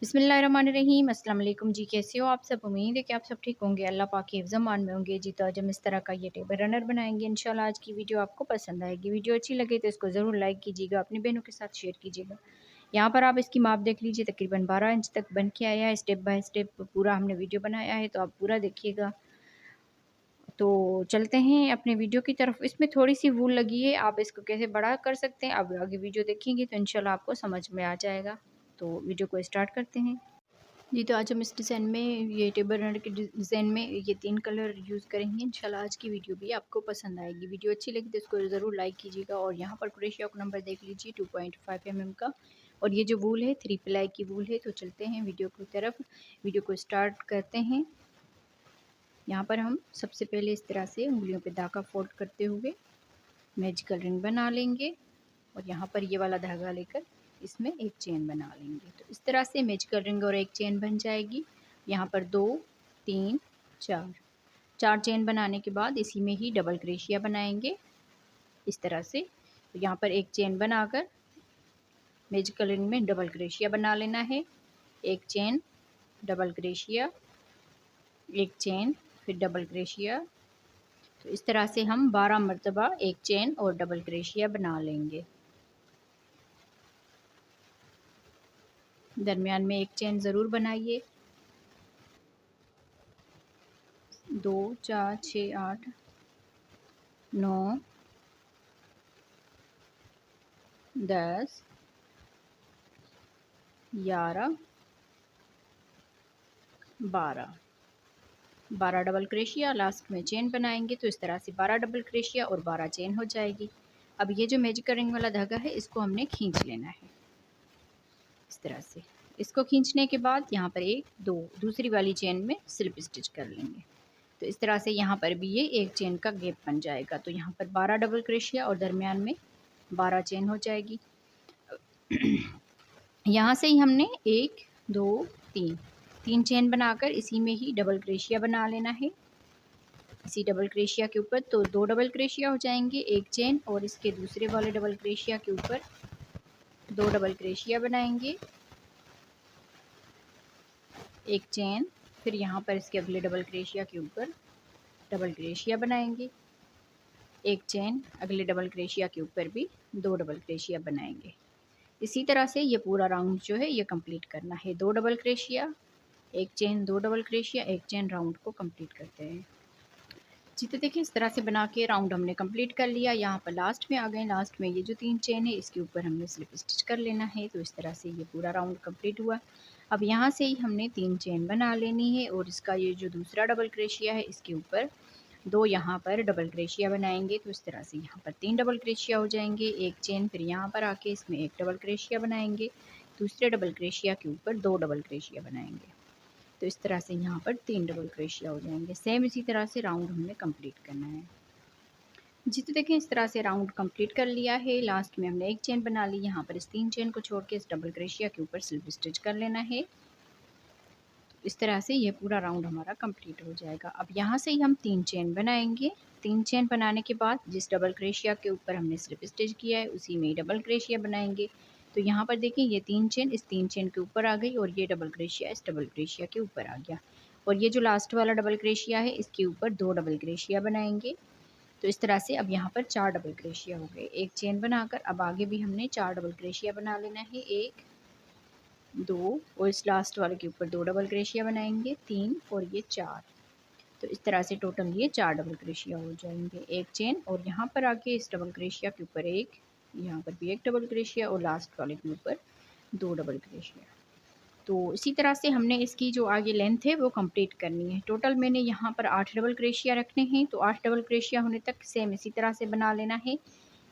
बिस्मिल्लाहिर्रहमानिर्रहीम। अस्सलाम वालेकुम जी, कैसे हो आप सब? उम्मीद है कि आप सब ठीक होंगे, अल्लाह पाक के हिफ्ज़-ए-मान में होंगे जी। तो आज हम इस तरह का ये टेबल रनर बनाएंगे। इंशाल्लाह आज की वीडियो आपको पसंद आएगी। वीडियो अच्छी लगे तो इसको ज़रूर लाइक कीजिएगा, अपनी बहनों के साथ शेयर कीजिएगा। यहाँ पर आप इसकी माप देख लीजिए, तकरीबन 12 इंच तक बन के आया है। स्टेप बाय स्टेप पूरा हमने वीडियो बनाया है, तो आप पूरा देखिएगा। तो चलते हैं अपने वीडियो की तरफ। इसमें थोड़ी सी वूल लगी है, आप इसको कैसे बड़ा कर सकते हैं, आप आगे वीडियो देखेंगे तो इंशाल्लाह आपको समझ में आ जाएगा। तो वीडियो को स्टार्ट करते हैं जी। तो आज हम इस डिज़ाइन में, ये टेबल रनर के डिज़ाइन में ये 3 कलर यूज़ करेंगे। इंशाल्लाह आज की वीडियो भी आपको पसंद आएगी। वीडियो अच्छी लगी तो इसको ज़रूर लाइक कीजिएगा। और यहाँ पर क्रोशिया का नंबर देख लीजिए 2.5 mm का। और ये जो वूल है 3 प्लाई की वूल है। तो चलते हैं वीडियो की तरफ, वीडियो को स्टार्ट करते हैं। यहाँ पर हम सबसे पहले इस तरह से उंगलियों पे धागा फोल्ड करते हुए मैजिकल रिंग बना लेंगे। और यहाँ पर ये वाला धागा लेकर इसमें एक चेन बना लेंगे। तो इस तरह से मैजिकल रिंग और एक चेन बन जाएगी। यहाँ पर 2 3 4 चेन बनाने के बाद इसी में ही डबल क्रोशिया बनाएंगे इस तरह से। तो यहाँ पर एक चेन बनाकर मैजिकल रिंग में डबल क्रोशिया बना लेना है। एक चेन, डबल क्रोशिया, एक चेन, फिर डबल क्रोशिया। तो इस तरह से हम 12 मरतबा एक चेन और डबल क्रोशिया बना लेंगे। दरमियान में एक चेन ज़रूर बनाइए। 2 4 6 8 9 10 11 12 डबल क्रोशिया, लास्ट में चेन बनाएंगे। तो इस तरह से 12 डबल क्रोशिया और 12 चेन हो जाएगी। अब ये जो मैजिकल रिंग वाला धागा है इसको हमने खींच लेना है इस तरह से। इसको खींचने के बाद यहाँ पर एक दो दूसरी वाली चेन में स्लिप स्टिच कर लेंगे। तो इस तरह से यहाँ पर भी ये एक चेन का गैप बन जाएगा। तो यहाँ पर 12 डबल क्रोशिया और दरमियान में 12 चेन हो जाएगी। यहाँ से ही हमने 1 2 3 चेन बनाकर इसी में ही डबल क्रोशिया बना लेना है। इसी डबल क्रोशिया के ऊपर तो 2 डबल क्रोशिया हो जाएंगे, एक चेन, और इसके दूसरे वाले डबल क्रोशिया के ऊपर 2 डबल क्रोशिया बनाएंगे, एक चेन, फिर यहाँ पर इसके अगले डबल क्रोशिया के ऊपर डबल क्रोशिया बनाएंगे, एक चेन, अगले डबल क्रोशिया के ऊपर भी 2 डबल क्रोशिया बनाएंगे। इसी तरह से ये पूरा राउंड जो है ये कंप्लीट करना है। 2 डबल क्रोशिया, एक चेन, 2 डबल क्रोशिया, एक चेन, राउंड को कंप्लीट करते हैं जी। तो देखिए इस तरह से बना के राउंड हमने कंप्लीट कर लिया। यहाँ पर लास्ट में आ गए। लास्ट में ये जो 3 चेन है इसके ऊपर हमने स्लिप स्टिच कर लेना है। तो इस तरह से ये पूरा राउंड कंप्लीट हुआ। अब यहाँ से ही हमने 3 चेन बना लेनी है और इसका ये जो दूसरा डबल क्रोशिया है इसके ऊपर 2 यहाँ पर डबल क्रोशिया बनाएंगे। तो इस तरह से यहाँ पर 3 डबल क्रोशिया हो जाएंगे, एक चेन, फिर यहाँ पर आके इसमें एक डबल क्रोशिया बनाएंगे, दूसरे डबल क्रोशिया के ऊपर 2 डबल क्रोशिया बनाएंगे। तो इस तरह से यहाँ पर 3 डबल क्रोशिया हो जाएंगे। सेम इसी तरह से राउंड हमने कंप्लीट करना है जी। तो देखें इस तरह से राउंड कंप्लीट कर लिया है। लास्ट में हमने एक चेन बना ली। यहाँ पर इस 3 चेन को छोड़ के इस डबल क्रोशिया के ऊपर स्लिप स्टिच कर लेना है। इस तरह से ये पूरा राउंड हमारा कंप्लीट हो जाएगा। अब यहाँ से ही हम 3 चेन बनाएंगे। 3 चेन बनाने के बाद जिस डबल क्रोशिया के ऊपर हमने स्लिप स्टिच किया है उसी में ही डबल क्रोशिया बनाएंगे। तो यहाँ पर देखिए ये 3 चेन इस 3 चेन के ऊपर आ गई और ये डबल क्रोशिया इस डबल क्रोशिया के ऊपर आ गया। और ये जो लास्ट वाला डबल क्रोशिया है इसके ऊपर 2 डबल क्रोशिया बनाएंगे। तो इस तरह से अब यहाँ पर 4 डबल क्रोशिया हो गए। एक चेन बनाकर अब आगे भी हमने 4 डबल क्रोशिया बना लेना है। 1 2 और इस लास्ट वाले के ऊपर 2 डबल क्रोशिया बनाएंगे, 3 और ये 4। तो इस तरह से टोटल ये 4 डबल क्रोशिया हो जाएंगे। एक चेन और यहाँ पर आके इस डबल क्रोशिया के ऊपर एक, यहाँ पर भी एक डबल क्रोशिया और लास्ट वाले के ऊपर 2 डबल क्रोशिया। तो इसी तरह से हमने इसकी जो आगे लेंथ है वो कंप्लीट करनी है। टोटल मैंने यहाँ पर 8 डबल क्रोशिया रखने हैं। तो 8 डबल क्रोशिया होने तक सेम इसी तरह से बना लेना है।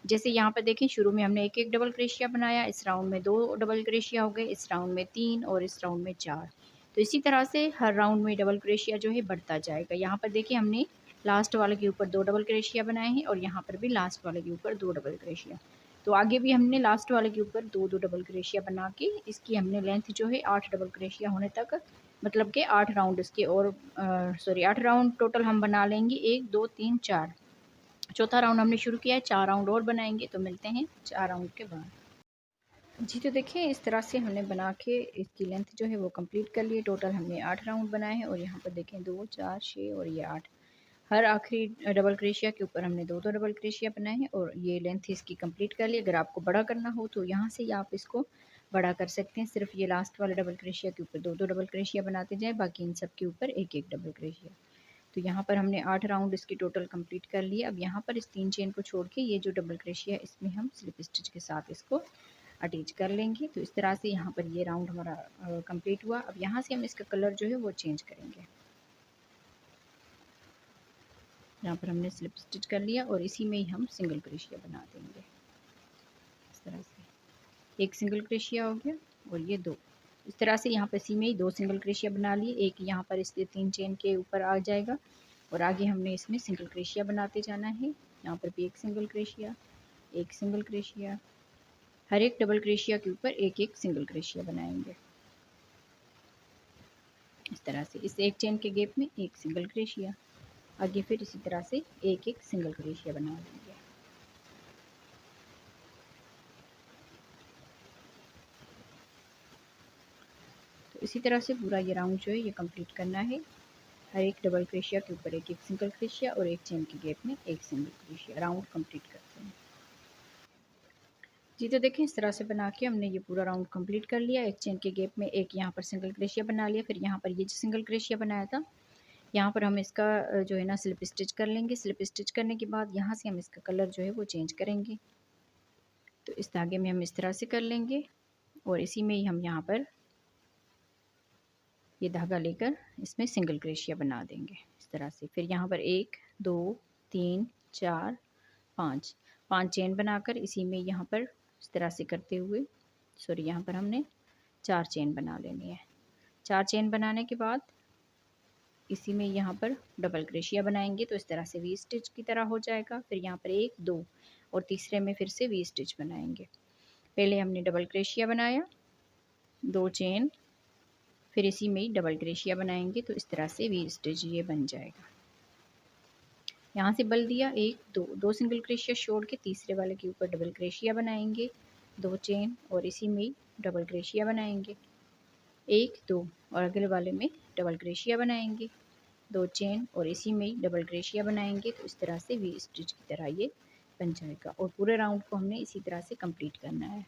जैसे यहाँ पर देखें शुरू में हमने एक डबल क्रोशिया बनाया, इस राउंड में 2 डबल क्रोशिया हो गए, इस राउंड में 3 और इस राउंड में 4। तो इसी तरह से हर राउंड में डबल क्रोशिया जो है बढ़ता जाएगा। यहाँ पर देखिए हमने लास्ट वाले के ऊपर 2 डबल क्रोशिया बनाए हैं और यहाँ पर भी लास्ट वाले के ऊपर 2 डबल क्रोशिया। तो आगे भी हमने लास्ट वाले के ऊपर 2 डबल क्रोशिया बना के इसकी हमने लेंथ जो है 8 डबल क्रोशिया होने तक, मतलब कि 8 राउंड इसके, और 8 राउंड टोटल हम बना लेंगे। 1 2 3 4, चौथा राउंड हमने शुरू किया है, 4 राउंड और बनाएंगे। तो मिलते हैं 4 राउंड के बाद। जी, तो देखिए इस तरह से हमने बना के इसकी लेंथ जो है वो कंप्लीट कर ली है। टोटल हमने 8 राउंड बनाए हैं और यहाँ पर देखें 2, 4, 6 और ये 8। हर आखिरी डबल क्रोशिया के ऊपर हमने 2-2 डबल क्रोशिया बनाए हैं और ये लेंथ इसकी कंप्लीट कर ली। अगर आपको बड़ा करना हो तो यहाँ से ही आप इसको बड़ा कर सकते हैं। सिर्फ ये लास्ट वाले डबल क्रोशिया के ऊपर 2-2 डबल क्रोशिया बनाते जाएँ, बाकी इन सब के ऊपर 1-1 डबल क्रोशिया। तो यहाँ पर हमने 8 राउंड इसकी टोटल कंप्लीट कर लिए। अब यहाँ पर इस 3 चेन को छोड़ के ये जो डबल क्रोशिया है इसमें हम स्लिप स्टिच के साथ इसको अटैच कर लेंगे। तो इस तरह से यहाँ पर ये राउंड हमारा कंप्लीट हुआ। अब यहाँ से हम इसका कलर जो है वो चेंज करेंगे। यहाँ पर हमने स्लिप स्टिच कर लिया और इसी में ही हम सिंगल क्रोशिया बना देंगे। इस तरह से एक सिंगल क्रोशिया हो गया और ये 2। इस तरह से यहाँ पर इसी में ही 2 सिंगल क्रोशिया बना लिए। एक यहाँ पर इसके 3 चेन के ऊपर आ जाएगा और आगे हमने इसमें सिंगल क्रोशिया बनाते जाना है। यहाँ पर भी एक सिंगल क्रोशिया, एक सिंगल क्रोशिया, हर एक डबल क्रोशिया के ऊपर एक एक सिंगल क्रोशिया बनाएंगे। इस तरह से इस एक चेन के गैप में एक सिंगल क्रोशिया, आगे फिर इसी तरह से एक एक सिंगल क्रोशिया बना लेंगे। तो इसी तरह से पूरा ये राउंड जो है ये कंप्लीट करना है। हर एक डबल क्रोशिया के ऊपर एक एक सिंगल क्रोशिया और एक चेन के गैप में एक सिंगल क्रोशिया, राउंड कंप्लीट करते हैं। जी, तो देखें इस तरह से बना के हमने ये पूरा राउंड कंप्लीट कर लिया। एक चेन के गैप में एक यहाँ पर सिंगल क्रोशिया बना लिया। फिर यहाँ पर ये जो सिंगल क्रोशिया बनाया था यहाँ पर हम इसका जो है ना स्लिप स्टिच कर लेंगे। स्लिप स्टिच करने के बाद यहाँ से हम इसका कलर जो है वो चेंज करेंगे। तो इस धागे में हम इस तरह से कर लेंगे और इसी में ही हम यहाँ पर ये धागा लेकर इसमें सिंगल क्रोशिया बना देंगे इस तरह से। फिर यहाँ पर 1, 2, 3, 4, 5 5 चेन बनाकर इसी में यहाँ पर इस तरह से करते हुए यहाँ पर हमने 4 चेन बना लेनी है। 4 चेन बनाने के बाद इसी में यहाँ पर डबल क्रोशिया बनाएंगे। तो इस तरह से वी स्टिच की तरह हो जाएगा। फिर यहाँ पर 1, 2 और तीसरे में फिर से वी स्टिच बनाएंगे। पहले हमने डबल क्रोशिया बनाया, 2 चेन, फिर इसी में ही डबल क्रोशिया बनाएंगे। तो इस तरह से वी स्टिच ये बन जाएगा। यहाँ से बल दिया 1, 2 सिंगल क्रोशिया छोड़ के तीसरे वाले के ऊपर डबल क्रोशिया बनाएंगे, 2 चेन और इसी में ही डबल क्रोशिया बनाएंगे, 1, 2 और अगले वाले में डबल क्रोशिया बनाएंगे, 2 चेन और इसी में ही डबल क्रोशिया बनाएंगे। तो इस तरह से वी स्टिच की तरह ये बन जाएगा और पूरे राउंड को हमने इसी तरह से कंप्लीट करना है।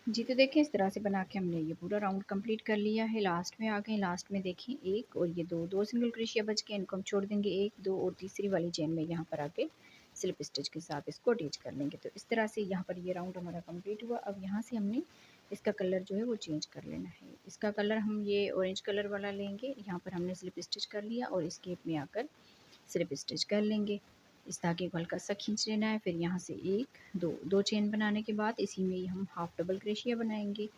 जी, तो देखिए इस तरह से बना के हमने ये पूरा राउंड कंप्लीट कर लिया है। लास्ट में आ गए, लास्ट में देखें 1 और ये 2 सिंगल क्रोशिया बच के इनको हम छोड़ देंगे 1, 2 और तीसरी वाली चेन में यहाँ पर आके स्लिप स्टिच के साथ इसको अटैच कर लेंगे। तो इस तरह से यहाँ पर ये राउंड हमारा कंप्लीट हुआ। अब यहाँ से हमने इसका कलर जो है वो चेंज कर लेना है। इसका कलर हम ये ऑरेंज कलर वाला लेंगे। यहाँ पर हमने स्लिप स्टिच कर लिया और इस गेप में आकर स्लिप स्टिच कर लेंगे। इस धागे को हल्का सा खींच लेना है। फिर यहाँ से 1, 2 चेन बनाने के बाद इसी में ही हम हाफ डबल क्रोशिया बनाएंगे।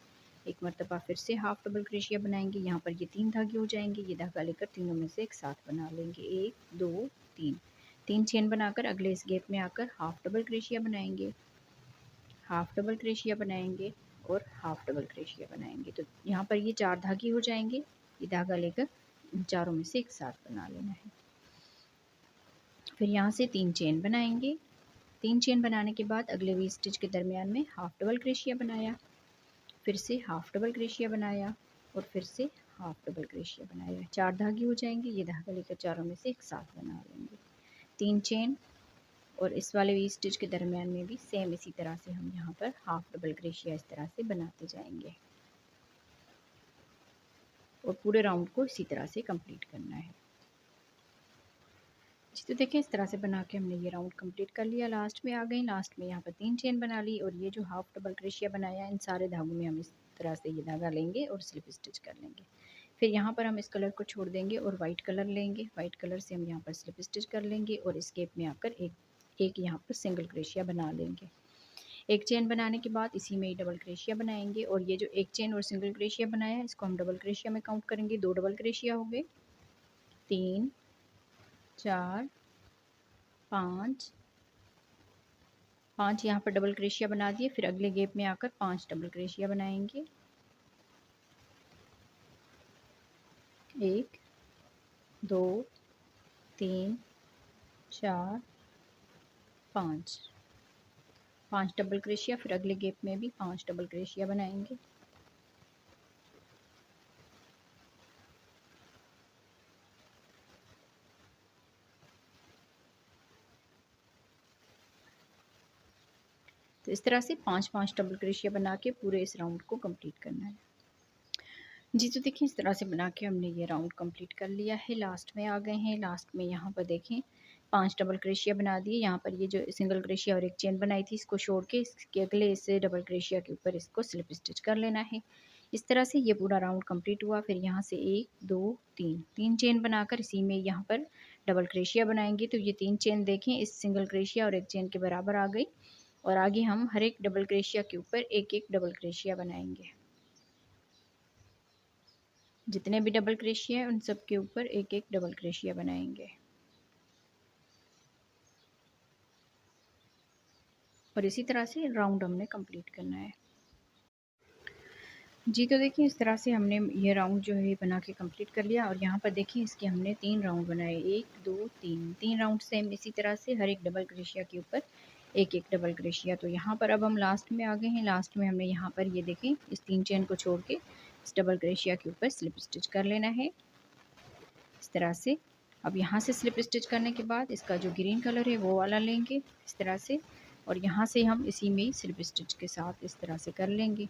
एक मरतबा फिर से हाफ डबल क्रोशिया बनाएंगे। यहाँ पर ये 3 धागे हो जाएंगे। ये धागा लेकर तीनों में से एक साथ बना लेंगे, 1, 2, 3 3 चेन बनाकर अगले इस गैप में आकर हाफ डबल क्रोशिया बनाएंगे, हाफ डबल क्रोशिया बनाएंगे और हाफ डबल क्रोशिया बनाएंगे। तो यहाँ पर ये 4 धागे हो जाएंगे। ये धागा लेकर इन चारों में से एक साथ बना लेना है। फिर यहाँ से 3 चेन बनाएंगे। 3 चेन बनाने के बाद अगले वी स्टिच के दरमियान में हाफ डबल क्रोशिया बनाया, फिर से हाफ डबल क्रोशिया बनाया और फिर से हाफ डबल क्रोशिया बनाया। 4 धागे हो जाएंगे। ये धागा लेकर चारों में से एक साथ बना लेंगे। 3 चेन और इस वाले वी स्टिच के दरमियान में भी सेम इसी तरह से हम यहाँ पर हाफ डबल क्रोशिया इस तरह से बनाते जाएंगे और पूरे राउंड को इसी तरह से कंप्लीट करना है। जी, तो देखिए इस तरह से बना के हमने ये राउंड कंप्लीट कर लिया। लास्ट में आ गई, लास्ट में यहाँ पर 3 चेन बना ली और ये जो हाफ डबल क्रोशिया बनाया इन सारे धागों में हम इस तरह से ये धागा लेंगे और स्लिप स्टिच कर लेंगे। फिर यहाँ पर हम इस कलर को छोड़ देंगे और वाइट कलर लेंगे। वाइट कलर से हम यहाँ पर स्लिप स्टिच कर लेंगे और इस गैप में आकर एक यहाँ पर सिंगल क्रोशिया बना लेंगे। एक चेन बनाने के बाद इसी में ही डबल क्रोशिया बनाएंगे और ये जो एक चेन और सिंगल क्रोशिया बनाया है इसको हम डबल क्रोशिया में काउंट करेंगे। 2 डबल क्रोशिया हो गए, 3, 4, 5 यहाँ पर डबल क्रोशिया बना दिए। फिर अगले गैप में आकर 5 डबल क्रोशिया बनाएंगे, 1, 2, 3, 4, 5 5 डबल क्रोशिया, फिर अगले गैप में भी 5 डबल क्रोशिया बनाएंगे। तो इस तरह से 5-5 डबल क्रोशिया बना के पूरे इस राउंड को कंप्लीट करना है। जी, तो देखिए इस तरह से बना के हमने ये राउंड कंप्लीट कर लिया है। लास्ट में आ गए हैं। लास्ट में यहाँ पर देखें 5 डबल क्रोशिया बना दिए। यहाँ पर ये जो सिंगल क्रोशिया और एक चेन बनाई थी इसको छोड़ के इसके अगले इस डबल क्रोशिया के ऊपर इसको स्लिप स्टिच कर लेना है। इस तरह से ये पूरा राउंड कंप्लीट हुआ। फिर यहाँ से 1 2 3 3 चेन बनाकर इसी में यहाँ पर डबल क्रोशिया बनाएंगे। तो ये 3 चेन देखें इस सिंगल क्रोशिया और एक चेन के बराबर आ गई। और आगे हम हर एक डबल क्रोशिया के ऊपर एक एक डबल क्रोशिया बनाएंगे। जितने भी डबल क्रोशिया है उन सब के ऊपर एक एक डबल क्रोशिया बनाएंगे। और इसी तरह से राउंड हमने कंप्लीट करना है। जी, तो देखिए इस तरह से हमने ये राउंड जो है बना के कंप्लीट कर लिया। और यहाँ पर देखिए इसके हमने 3 राउंड बनाए, 1 2 3 3 राउंड सेम इसी तरह से हर एक डबल क्रोशिया के ऊपर एक एक डबल क्रोशिया। तो यहाँ पर अब हम लास्ट में आ गए हैं। लास्ट में हमने यहाँ पर ये देखें इस 3 चेन को छोड़ के इस डबल क्रोशिया के ऊपर स्लिप स्टिच कर लेना है इस तरह से। अब यहाँ से स्लिप स्टिच करने के बाद इसका जो ग्रीन कलर है वो वाला लेंगे इस तरह से। और यहाँ से हम इसी में स्लिप स्टिच के साथ इस तरह से कर लेंगे।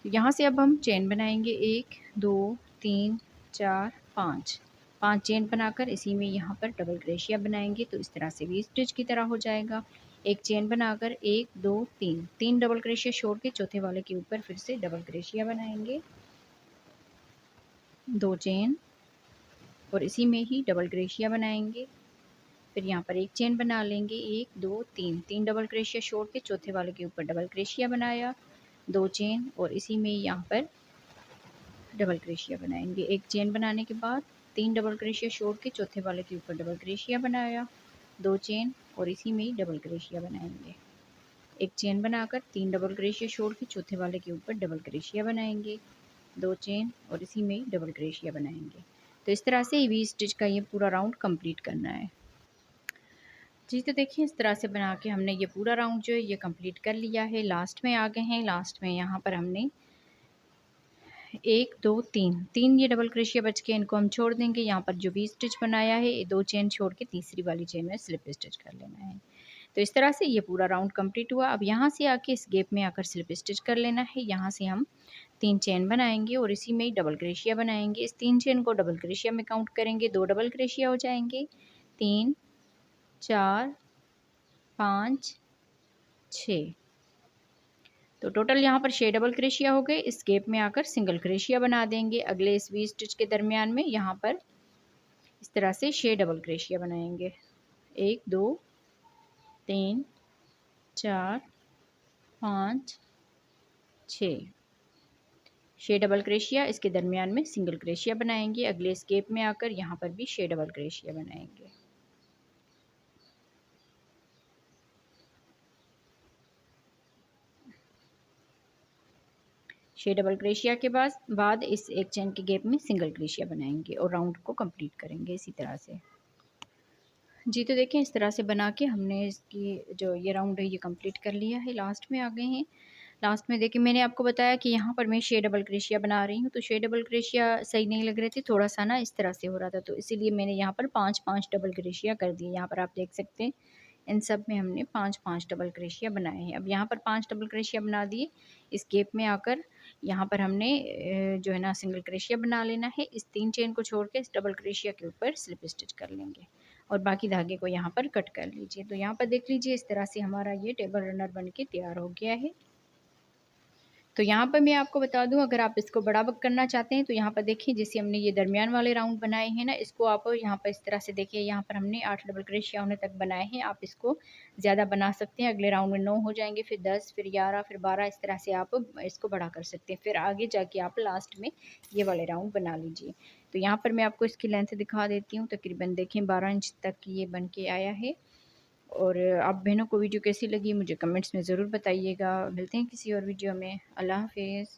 तो यहाँ से अब हम चेन बनाएंगे 1 2 3 4 5 5 चेन बनाकर इसी में यहाँ पर डबल क्रोशिया बनाएंगे। तो इस तरह से भी स्टिच की तरह हो जाएगा। एक चेन बनाकर 1 2 3 3 डबल क्रोशिया छोड़ के चौथे वाले के ऊपर फिर से डबल क्रोशिया बनाएंगे, 2 चेन और इसी में ही डबल क्रोशिया बनाएंगे। फिर यहाँ पर एक चेन बना लेंगे 1 2 3 3 डबल क्रोशिया छोड़ के चौथे वाले के ऊपर डबल क्रोशिया बनाया, 2 चेन और इसी में यहाँ पर डबल क्रोशिया बनाएंगे। एक चेन बनाने के बाद 3 डबल क्रोशिया छोड़ के चौथे वाले के ऊपर डबल क्रोशिया बनाया, 2 चेन और इसी में ही डबल क्रोशिया बनाएंगे। एक चेन बनाकर 3 डबल क्रोशिया छोड़ के चौथे वाले के ऊपर डबल क्रोशिया बनाएंगे, 2 चेन और इसी में ही डबल क्रोशिया बनाएंगे। तो इस तरह से वी स्टिच का ये पूरा राउंड कंप्लीट करना है। जी, तो देखिए इस तरह से बना के हमने ये पूरा राउंड जो है ये कंप्लीट कर लिया है। लास्ट में आ गए हैं। लास्ट में यहाँ पर हमने 1 2 3 ये डबल क्रोशिया बच के इनको हम छोड़ देंगे। यहाँ पर जो वी स्टिच बनाया है 2 चेन छोड़ के तीसरी वाली चेन में स्लिप स्टिच कर लेना है। तो इस तरह से ये पूरा राउंड कंप्लीट हुआ। अब यहाँ से आके इस गैप में आकर स्लिप स्टिच कर लेना है। यहाँ से हम 3 चेन बनाएंगे और इसी में ही डबल क्रोशिया बनाएंगे। इस 3 चेन को डबल क्रोशिया में काउंट करेंगे, 2 डबल क्रोशिया हो जाएंगे, 3 4 5 6। तो टोटल यहाँ पर 6 डबल क्रोशिया हो गए। इस गैप में आकर सिंगल क्रोशिया बना देंगे। अगले इस वी स्टिच के दरमियान में यहाँ पर इस तरह से 6 डबल क्रोशिया बनाएंगे, 1 2 3 4 5 6 6 डबल क्रोशिया इसके दरमियान में सिंगल क्रोशिया बनाएंगे। अगले इस गैप में आकर यहाँ पर भी 6 डबल क्रोशिया बनाएंगे। 6 डबल क्रोशिया के बाद इस एक चेन के गैप में सिंगल क्रोशिया बनाएंगे और राउंड को कंप्लीट करेंगे इसी तरह से। जी, तो देखें इस तरह से बना के हमने इसकी जो ये राउंड है ये कंप्लीट कर लिया है। लास्ट में आ गए हैं। लास्ट में देखिए मैंने आपको बताया कि यहाँ पर मैं 6 डबल क्रोशिया बना रही हूँ। तो 6 डबल क्रोशिया सही नहीं लग रहे थे, थोड़ा सा ना इस तरह से हो रहा था, तो इसीलिए मैंने यहाँ पर 5-5 डबल क्रोशिया कर दिए। यहाँ पर आप देख सकते हैं इन सब में हमने 5-5 डबल क्रोशिया बनाए हैं। अब यहाँ पर 5 डबल क्रोशिया बना दिए। इस गैप में आकर यहाँ पर हमने जो है ना सिंगल क्रोशिया बना लेना है। इस 3 चेन को छोड़ के इस डबल क्रोशिया के ऊपर स्लिप स्टिच कर लेंगे और बाकी धागे को यहाँ पर कट कर लीजिए। तो यहाँ पर देख लीजिए इस तरह से हमारा ये टेबल रनर बन के तैयार हो गया है। तो यहाँ पर मैं आपको बता दूं, अगर आप इसको बड़ा करना चाहते हैं तो यहाँ पर देखिए जैसे हमने ये दरमियान वाले राउंड बनाए हैं ना, इसको आप यहाँ पर इस तरह से देखिए, यहाँ पर हमने 8 डबल क्रोशिया होने तक बनाए हैं। आप इसको ज़्यादा बना सकते हैं। अगले राउंड में 9 हो जाएंगे, फिर 10, फिर 11, फिर 12, इस तरह से आप इसको बड़ा कर सकते हैं। फिर आगे जाके आप लास्ट में ये वाले राउंड बना लीजिए। तो यहाँ पर मैं आपको इसकी लेंथ दिखा देती हूँ। तकरीबन देखें 12 इंच तक ये बन के आया है। और आप बहनों को वीडियो कैसी लगी मुझे कमेंट्स में ज़रूर बताइएगा। मिलते हैं किसी और वीडियो में। अल्लाह हाफ़िज़।